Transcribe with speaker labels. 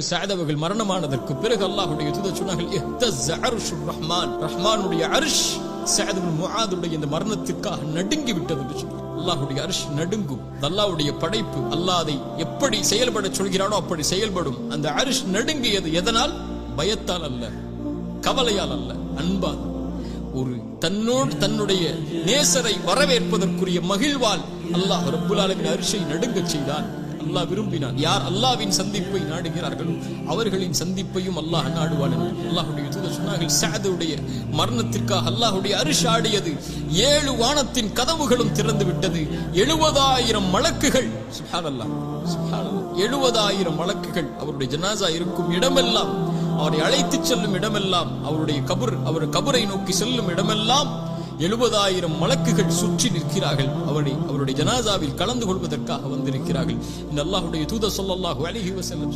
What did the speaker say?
Speaker 1: சஅத் அவர்கள் மரணமானதற்கு பிறகு அல்லாஹ்வுடைய தூதர் சொன்னார்கள் இஹ்தஸ்ஸ அர்ஷுர் ரஹ்மான், ரஹ்மானுடைய அர்ஷ் சஅத் இப்னு முஆதுடைய இந்த மரணத்திற்காக நடுங்கி விட்டது என்று சொன்னார். அல்லாஹ்வுடைய அர்ஷ் நடுங்கும். அல்லாஹ்வுடைய படைப்பு அல்லாஹ் அதை எப்படி செயல்பட சொல்கிறானோ அப்படி செயல்படும். அந்த அர்ஷ் நடுங்கியது எதனால்? பயத்தால் அல்ல, கவலையால் அல்ல, அன்பால். ஒரு தன்னோடு தன்னுடைய நேசரை வரவேற்பதற்குரிய மகிழ்வால் அல்லாஹ் ரப்புல் ஆலமீன் அர்ஷை நடுங்கச் செய்தான். அல்லாஹ் விரும்பினான். யார் அல்லாஹ்வின் சந்திப்பை நாடுகிறார்களோ அவர்களின் சந்திப்பையும் அல்லாஹ் நாடுவான் என்று அல்லாஹ்வுடைய தூதர் சொன்னார்கள். சஅதுடைய மரணத்திற்காக அல்லாஹ்வுடைய அர்ஷ் ஆடியது. 7 வானத்தின் கதவுகளும் திறந்து விட்டது. 70,000 மலக்குகள், சுப்ஹானல்லாஹ் சுப்ஹானல்லாஹ், 70,000 மலக்குகள் அவருடைய ஜனாஸா இருக்கும் இடமெல்லாம், அவரை அழைத்துச் செல்லும் இடமெல்லாம், அவர் கபரை நோக்கி செல்லும் இடமெல்லாம் 70,000 மலக்குகள் சுற்றி நிற்கிறார்கள். அவருடைய ஜனாசாவில் கலந்து கொள்வதற்காக வந்திருக்கிறார்கள். இந்த அல்லாஹ்வுடைய தூதர் ஸல்லல்லாஹு அலைஹி வஸல்லம்